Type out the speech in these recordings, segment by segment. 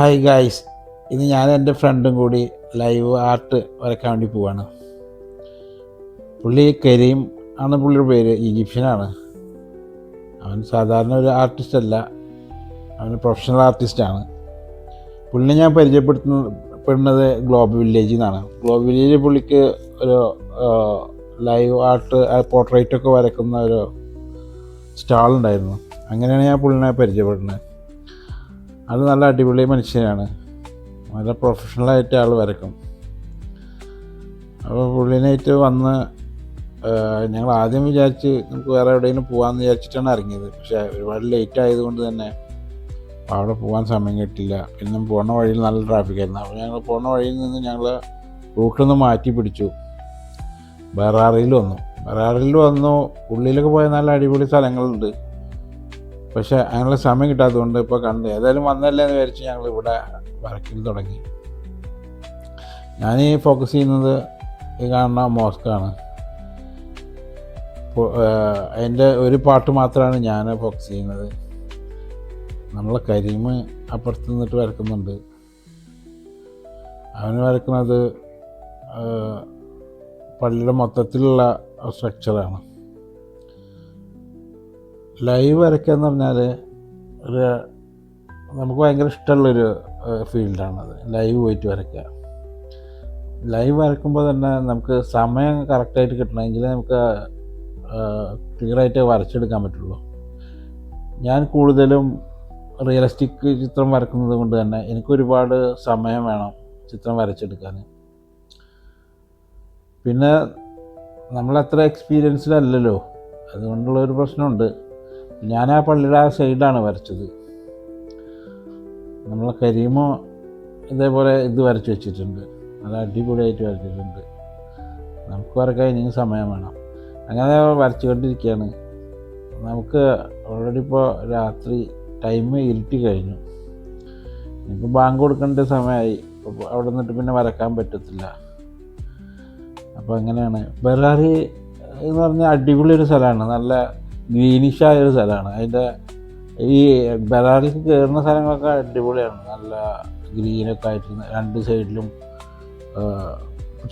Hi guys, ഇന്ന് ഞാൻ എൻ്റെ ഫ്രണ്ടും കൂടി ലൈവ് ആർട്ട് വരയ്ക്കാൻ വേണ്ടി പോവാണ്. പുള്ളി കരീം ആണ് പുള്ളിയുടെ പേര്, ഈജിപ്ഷ്യനാണ്. അവൻ സാധാരണ ഒരു ആർട്ടിസ്റ്റ് അല്ല, അവൻ പ്രൊഫഷണൽ ആർട്ടിസ്റ്റാണ്. പുള്ളിനെ ഞാൻ പരിചയപ്പെടുന്നത് ഗ്ലോബൽ വില്ലേജിൽ നിന്നാണ്. ഗ്ലോബൽ വില്ലേജിൽ പുള്ളിക്ക് ഒരു ലൈവ് ആർട്ട് പോർട്രേറ്റൊക്കെ വരയ്ക്കുന്ന ഒരു സ്റ്റാളുണ്ടായിരുന്നു. അങ്ങനെയാണ് ഞാൻ പുള്ളിനെ പരിചയപ്പെടുന്നത്. അത് നല്ല അടിപൊളി മനുഷ്യനാണ്, നല്ല പ്രൊഫഷണലായിട്ട് ആൾ വരക്കും. അപ്പോൾ പുള്ളിനായിട്ട് വന്ന് ഞങ്ങൾ ആദ്യം വിചാരിച്ച് നമുക്ക് വേറെ എവിടെയെങ്കിലും പോകാമെന്ന് വിചാരിച്ചിട്ടാണ് ഇറങ്ങിയത്. പക്ഷേ ഒരുപാട് ലേറ്റ് ആയതുകൊണ്ട് തന്നെ അവിടെ പോകാൻ സമയം കിട്ടില്ല. പിന്നെ പോണ വഴിയിൽ നല്ല ട്രാഫിക്കായിരുന്നു. അപ്പോൾ ഞങ്ങൾ പോണ വഴിയിൽ നിന്ന് ഞങ്ങൾ റൂട്ടൊന്ന് മാറ്റി പിടിച്ചു. ബറാറിയിൽ വന്നു. ഉള്ളിലൊക്കെ പോയ നല്ല അടിപൊളി സ്ഥലങ്ങളുണ്ട്. പക്ഷേ അതിനുള്ള സമയം കിട്ടാത്തതുകൊണ്ട് ഇപ്പോൾ ഏതായാലും വന്നല്ലേ എന്ന് വിചാരിച്ച് ഞങ്ങൾ ഇവിടെ വരയ്ക്കൽ തുടങ്ങി. ഞാൻ ഫോക്കസ് ചെയ്യുന്നത് ഈ കാണുന്ന മോസ്കാണ്. അതിൻ്റെ ഒരു പാർട്ട് മാത്രമാണ് ഞാൻ ഫോക്കസ് ചെയ്യുന്നത്. നമ്മളെ കരീം അപ്പുറത്ത് നിന്നിട്ട് വരക്കുന്നുണ്ട്. അവന് വരക്കുന്നത് പള്ളിയുടെ മൊത്തത്തിലുള്ള സ്ട്രക്ചറാണ്. ലൈവ് വരയ്ക്കുക എന്ന് പറഞ്ഞാൽ നമുക്ക് ഭയങ്കര ഇഷ്ടമുള്ളൊരു ഫീൽഡാണത്. ലൈവ് പോയിട്ട് വരയ്ക്കുക. ലൈവ് വരയ്ക്കുമ്പോൾ തന്നെ നമുക്ക് സമയം കറക്റ്റായിട്ട് കിട്ടണമെങ്കിൽ നമുക്ക് ക്ലിയറായിട്ട് വരച്ചെടുക്കാൻ പറ്റുള്ളൂ. ഞാൻ കൂടുതലും റിയലിസ്റ്റിക് ചിത്രം വരക്കുന്നത് കൊണ്ട് തന്നെ എനിക്കൊരുപാട് സമയം വേണം ചിത്രം വരച്ചെടുക്കാൻ. പിന്നെ നമ്മളത്ര എക്സ്പീരിയൻസ്ഡ് അല്ലല്ലോ, അതുകൊണ്ടുള്ളൊരു പ്രശ്നമുണ്ട്. ഞാൻ ആ പള്ളിയുടെ ആ സൈഡാണ് വരച്ചത്. നമ്മളെ കരീമോ ഇതേപോലെ ഇത് വരച്ച് വെച്ചിട്ടുണ്ട്, നല്ല അടിപൊളിയായിട്ട് വരച്ചിട്ടുണ്ട്. നമുക്ക് വരക്കാൻ ഇനിയും സമയം വേണം. അങ്ങനെ വരച്ചുകൊണ്ടിരിക്കുകയാണ്. നമുക്ക് ഓൾറെഡി ഇപ്പോൾ രാത്രി ടൈം ഇരുട്ടി കഴിഞ്ഞു. ഇപ്പോൾ ബാങ്ക് കൊടുക്കേണ്ട സമയമായി. അവിടെ നിന്നിട്ട് പിന്നെ വരക്കാൻ പറ്റത്തില്ല. അപ്പോൾ അങ്ങനെയാണ്. ബറാറി എന്ന് പറഞ്ഞാൽ അടിപൊളി ഒരു സ്ഥലമാണ്, നല്ല ഗ്രീനിഷായൊരു സ്ഥലമാണ്. അതിൻ്റെ ഈ ബറാറിക്ക് കയറുന്ന സ്ഥലങ്ങളൊക്കെ അടിപൊളിയാണ്, നല്ല ഗ്രീനൊക്കെ ആയിട്ട് രണ്ട് സൈഡിലും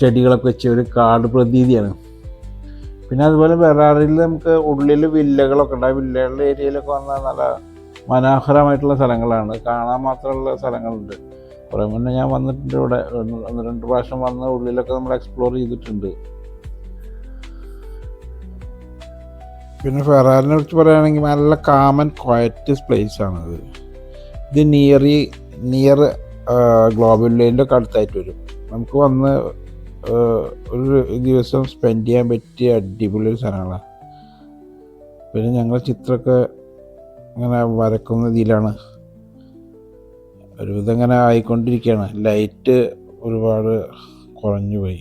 ചെടികളൊക്കെ വെച്ച് ഒരു കാട് പ്രതീതിയാണ്. പിന്നെ അതുപോലെ ബറാറിൽ നമുക്ക് ഉള്ളിൽ വില്ലകളൊക്കെ ഉണ്ട്. ആ വില്ലകളുടെ ഏരിയയിലൊക്കെ വന്നാൽ നല്ല മനോഹരമായിട്ടുള്ള സ്ഥലങ്ങളാണ്, കാണാൻ മാത്രമുള്ള സ്ഥലങ്ങളുണ്ട്. കുറേ മുന്നേ ഞാൻ വന്നിട്ടുണ്ട് ഇവിടെ, 1-2 പ്രാവശ്യം വന്ന് ഉള്ളിലൊക്കെ നമ്മൾ എക്സ്പ്ലോർ ചെയ്തിട്ടുണ്ട്. പിന്നെ ഫെറാറിനെ കുറിച്ച് പറയുകയാണെങ്കിൽ നല്ല കാമൻ ക്വയറ്റ് പ്ലേസാണത്. ഇത് നിയർ ഗ്ലോബൽ വില്ലേജിൻ്റെ ഒക്കെ അടുത്തായിട്ട് വരും. നമുക്ക് വന്ന് ഒരു ദിവസം സ്പെൻഡ് ചെയ്യാൻ പറ്റിയ അടിപൊളി സ്ഥലങ്ങളാണ്. പിന്നെ ഞങ്ങൾ ചിത്രമൊക്കെ ഇങ്ങനെ വരക്കുന്ന ഇതിലാണ് ഒരുവിധം ഇങ്ങനെ ആയിക്കൊണ്ടിരിക്കുകയാണ്. ലൈറ്റ് ഒരുപാട് കുറഞ്ഞു പോയി.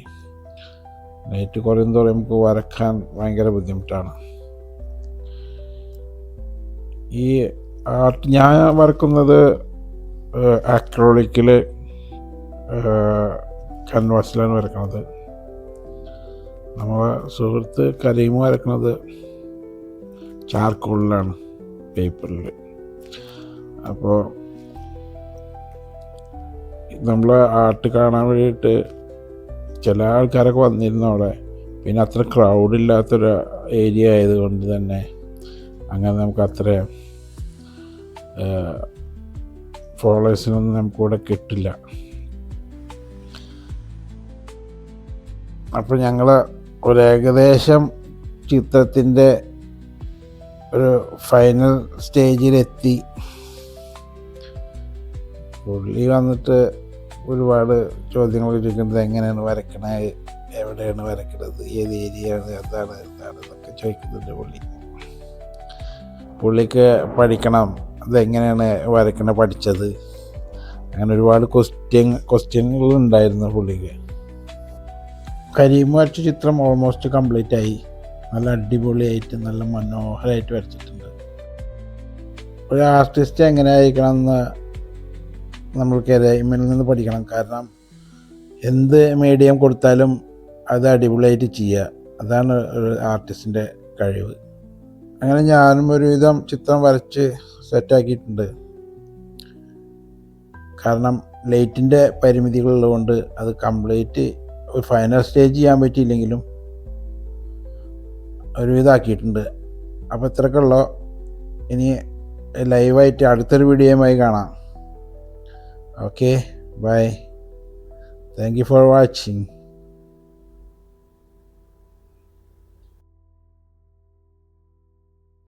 ലൈറ്റ് കുറയുന്നതോടെ നമുക്ക് വരക്കാൻ ഭയങ്കര ബുദ്ധിമുട്ടാണ്. ഈ ആർട്ട് ഞാൻ വരക്കുന്നത് അക്രോളിക്കിൽ കൻവാസിലാണ് വരക്കുന്നത്. നമ്മളെ സുഹൃത്ത് കരീം വരക്കുന്നത് ചാർക്കോളിലാണ്, പേപ്പറിൽ. അപ്പോൾ നമ്മൾ ആർട്ട് കാണാൻ വേണ്ടിയിട്ട് ചില ആൾക്കാരൊക്കെ വന്നിരുന്നു അവിടെ. പിന്നെ അത്ര ക്രൗഡില്ലാത്തൊരു ഏരിയ ആയതുകൊണ്ട് തന്നെ അങ്ങനെ നമുക്ക് അത്ര ഫോളോവേഴ്സിനൊന്നും നമുക്കിവിടെ കിട്ടില്ല. അപ്പോൾ ഞങ്ങൾ ഒരു ഏകദേശം ചിത്രത്തിൻ്റെ ഒരു ഫൈനൽ സ്റ്റേജിലെത്തി. പുള്ളി വന്നിട്ട് ഒരുപാട് ചോദ്യങ്ങൾ ചോദിക്കുന്നത്, എങ്ങനെയാണ് വരക്കണത്, എവിടെയാണ് വരക്കുന്നത്, ഏത് ഏരിയയാണ്, എന്താണ് എന്നൊക്കെ ചോദിക്കുന്നുണ്ട്. പുള്ളിക്ക് പഠിക്കണം, അതെങ്ങനെയാണ് വരയ്ക്കണ പഠിച്ചത്, അങ്ങനെ ഒരുപാട് ക്വസ്റ്റ്യനുകൾ ഉണ്ടായിരുന്നു പുള്ളിക്ക്. കരീം വരച്ച ചിത്രം ഓൾമോസ്റ്റ് കംപ്ലീറ്റ് ആയി. നല്ല അടിപൊളിയായിട്ട് നല്ല മനോഹരമായിട്ട് വരച്ചിട്ടുണ്ട്. ഒരു ആർട്ടിസ്റ്റ് എങ്ങനെ ആയിരിക്കണമെന്ന് നമ്മൾ കരീമിൽ നിന്ന് പഠിക്കണം. കാരണം എന്ത് മീഡിയം കൊടുത്താലും അത് അടിപൊളിയായിട്ട് ചെയ്യുക, അതാണ് ഒരു ആർട്ടിസ്റ്റിൻ്റെ കഴിവ്. അങ്ങനെ ഞാനും ഒരുവിധം ചിത്രം വരച്ച് സെറ്റാക്കിയിട്ടുണ്ട്. കാരണം ലൈറ്റിൻ്റെ പരിമിതികളുള്ളതുകൊണ്ട് അത് കംപ്ലീറ്റ് ഒരു ഫൈനൽ സ്റ്റേജ് ചെയ്യാൻ പറ്റിയില്ലെങ്കിലും ഒരുവിധമാക്കിയിട്ടുണ്ട്. അപ്പോൾ ഇത്രയൊക്കെയുള്ളൂ. ഇനി ലൈവായിട്ട് അടുത്തൊരു വീഡിയോയുമായി കാണാം. Okay, bye. Thank you for watching.